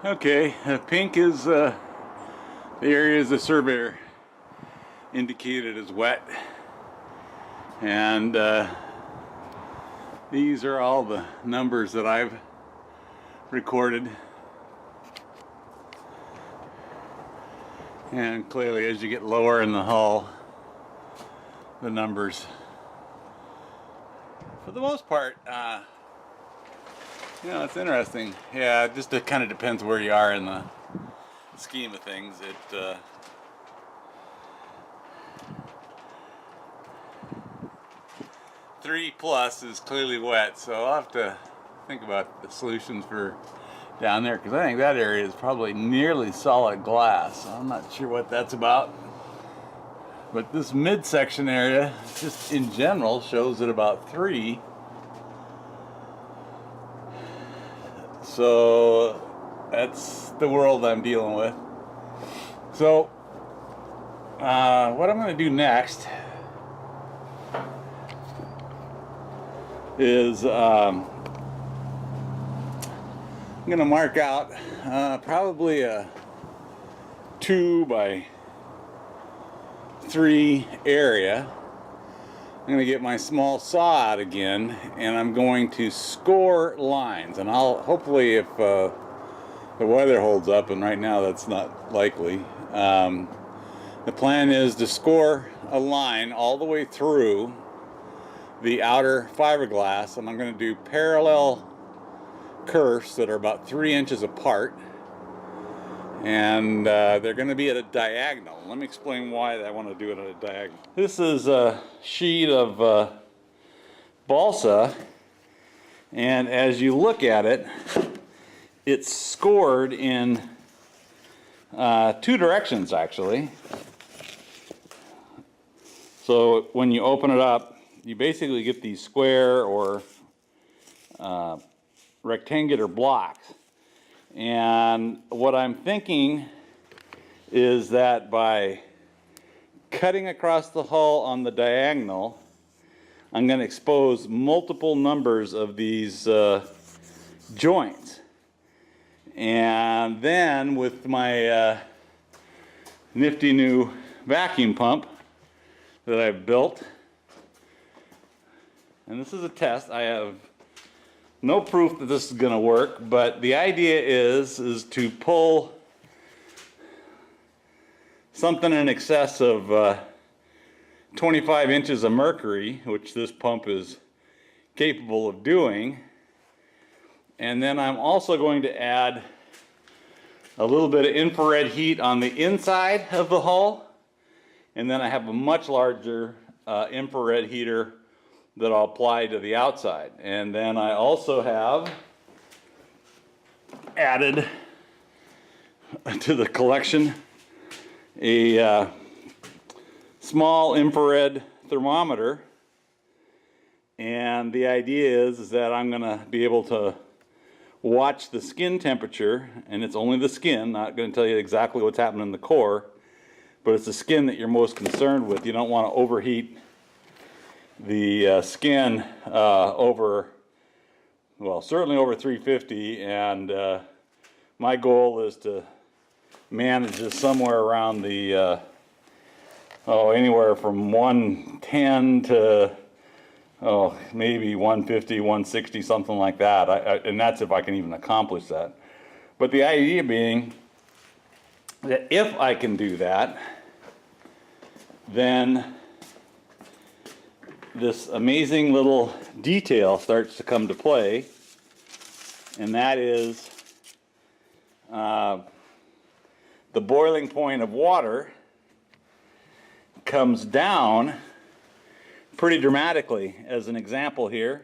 Okay, pink is the areas the surveyor indicated as wet, and these are all the numbers that I've recorded. And clearly, as you get lower in the hull, the numbers, for the most part, you know, it's interesting. Yeah, it just kind of depends where you are in the scheme of things. It 3+ is clearly wet, so I'll have to think about the solutions for down there, because I think that area is probably nearly solid glass. I'm not sure what that's about, but this midsection area, just in general, shows at about 3. So that's the world I'm dealing with. So what I'm going to do next is I'm going to mark out probably a 2 by 3 area. I'm going to get my small saw out again, and I'm going to score lines. And I'll hopefully, if the weather holds up, and right now that's not likely, the plan is to score a line all the way through the outer fiberglass, and I'm going to do parallel kerfs that are about 3 inches apart, and they're going to be at a diagonal. Let me explain why I want to do it at a diagonal. This is a sheet of balsa, and as you look at it, it's scored in 2 directions actually. So when you open it up, you basically get these square or rectangular blocks. And what I'm thinking is that by cutting across the hull on the diagonal, I'm going to expose multiple numbers of these joints. And then with my nifty new vacuum pump that I've built, and this is a test, I have no proof that this is going to work, but the idea is to pull something in excess of 25 inches of mercury, which this pump is capable of doing. And then I'm also going to add a little bit of infrared heat on the inside of the hull, and then I have a much larger infrared heater that I'll apply to the outside. And then I also have added to the collection a small infrared thermometer, and the idea is that I'm going to be able to watch the skin temperature, and it's only the skin, not going to tell you exactly what's happening in the core, but it's the skin that you're most concerned with. You don't want to overheat the skin over, well, certainly over 350, and my goal is to manage this somewhere around the anywhere from 110 to maybe 150, 160, something like that. And that's if I can even accomplish that. But the idea being that if I can do that, then this amazing little detail starts to come to play, and that is the boiling point of water comes down pretty dramatically. As an example here,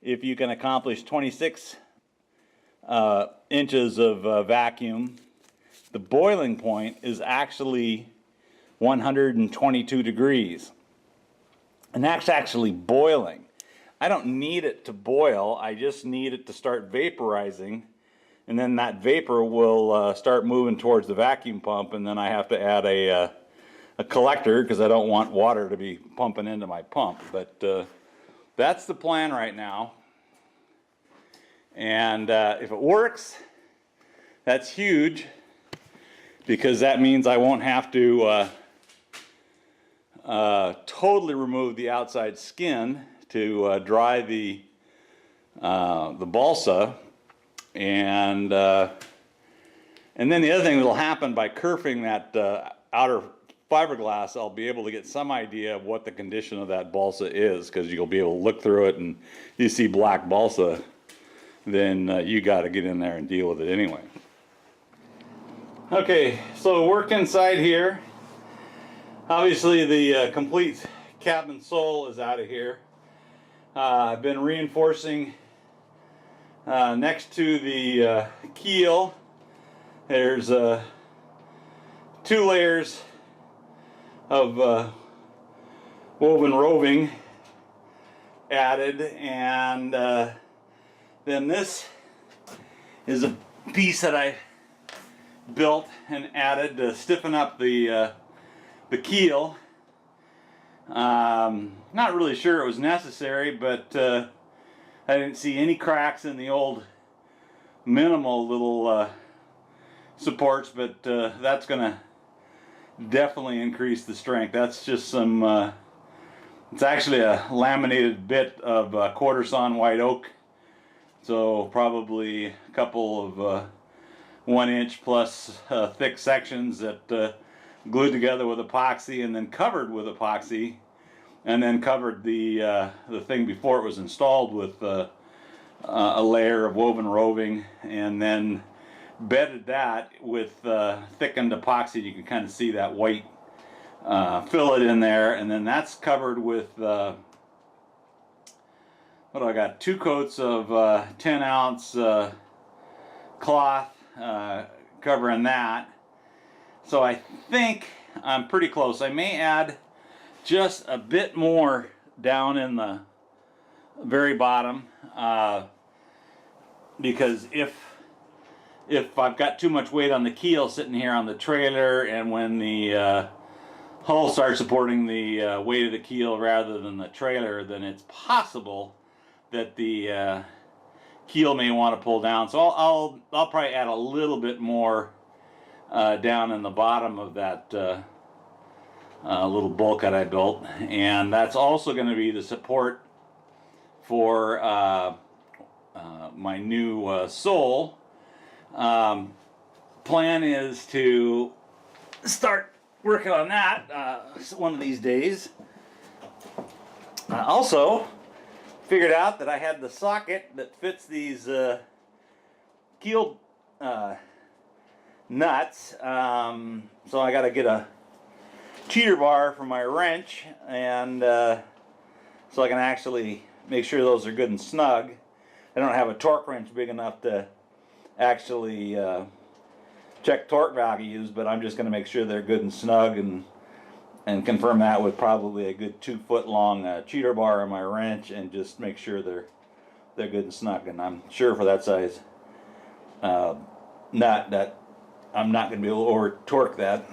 if you can accomplish 26 inches of vacuum, the boiling point is actually 122 degrees. And that's actually boiling. I don't need it to boil, I just need it to start vaporizing, and then that vapor will start moving towards the vacuum pump, and then I have to add a collector because I don't want water to be pumping into my pump. But that's the plan right now. And if it works, That's huge, because that means I won't have to totally remove the outside skin to dry the balsa, and then the other thing that will happen by kerfing that outer fiberglass, I'll be able to get some idea of what the condition of that balsa is, because you'll be able to look through it, and you see black balsa, then you got to get in there and deal with it anyway. Okay, so work inside here. Obviously the complete cabin sole is out of here. I've been reinforcing next to the keel. There's 2 layers of woven roving added, and then this is a piece that I built and added to stiffen up the keel. Not really sure it was necessary, but I didn't see any cracks in the old minimal little supports, but that's gonna definitely increase the strength. That's just some it's actually a laminated bit of quarter sawn white oak, so probably a couple of 1 inch plus thick sections that glued together with epoxy and then covered with epoxy, and then covered the thing before it was installed with a layer of woven roving, and then bedded that with thickened epoxy. You can kind of see that white fillet in there, and then that's covered with what do I got? 2 coats of 10-ounce cloth covering that. So I think I'm pretty close. I may add just a bit more down in the very bottom, because if I've got too much weight on the keel sitting here on the trailer, and when the hull starts supporting the weight of the keel rather than the trailer, then it's possible that the keel may want to pull down. So I'll probably add a little bit more down in the bottom of that little bulkhead I built, and that's also going to be the support for my new sole. Plan is to start working on that one of these days. Also figured out that I had the socket that fits these keel nuts, so I got to get a cheater bar for my wrench, and so I can actually make sure those are good and snug. I don't have a torque wrench big enough to actually check torque values, but I'm just going to make sure they're good and snug, and confirm that with probably a good 2-foot long cheater bar on my wrench, and just make sure they're good and snug. And I'm sure for that size nut that I'm not going to be able to over torque that.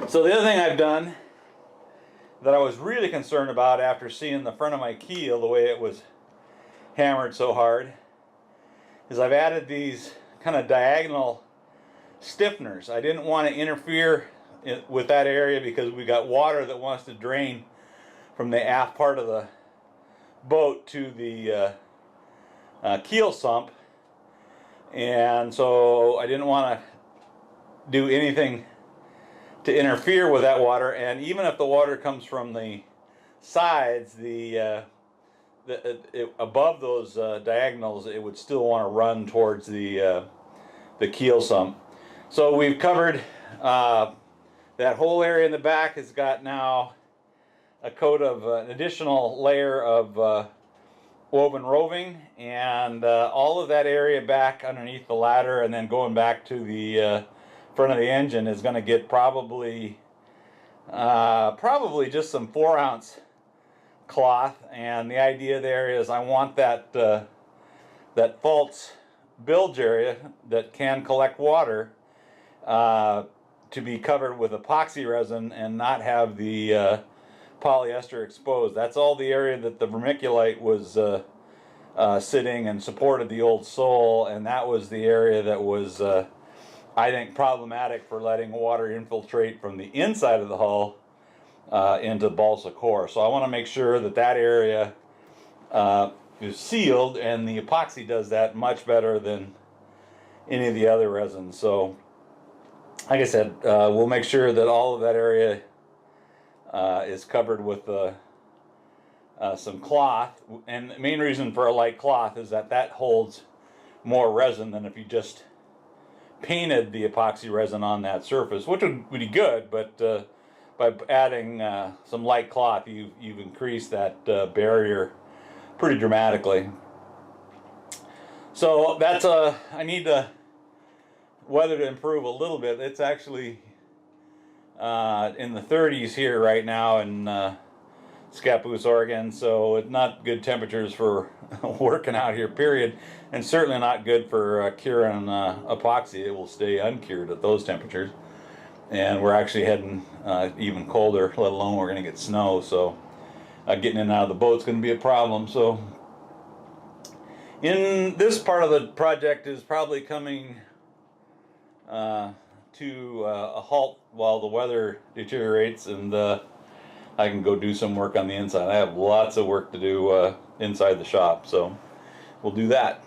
So the other thing I've done that I was really concerned about after seeing the front of my keel the way it was hammered so hard is I've added these kind of diagonal stiffeners. I didn't want to interfere with that area because we got water that wants to drain from the aft part of the boat to the keel sump, and so I didn't want to do anything to interfere with that water. And even if the water comes from the sides, above those diagonals, it would still want to run towards the keel sump. So we've covered that whole area in the back. Has got now a coat of an additional layer of woven roving, and all of that area back underneath the ladder and then going back to the front of the engine is going to get probably just some 4-ounce cloth. And the idea there is I want that that false bilge area that can collect water to be covered with epoxy resin and not have the polyester exposed. That's all the area that the vermiculite was sitting and supported the old sole, and that was the area that was, I think, problematic for letting water infiltrate from the inside of the hull into the balsa core. So I want to make sure that that area is sealed, and the epoxy does that much better than any of the other resins. So like I said, we'll make sure that all of that area is covered with some cloth, and the main reason for a light cloth is that that holds more resin than if you just painted the epoxy resin on that surface, which would be good, but by adding some light cloth, you've increased that barrier pretty dramatically. So that's I need the weather to improve a little bit. It's actually in the 30s here right now in Scappoose, Oregon, so it's not good temperatures for working out here, period, and certainly not good for curing epoxy. It will stay uncured at those temperatures, and we're actually heading even colder, let alone we're going to get snow, so getting in and out of the boat's going to be a problem. So in this part of the project is probably coming to a halt while the weather deteriorates, and I can go do some work on the inside. I have lots of work to do inside the shop, so we'll do that.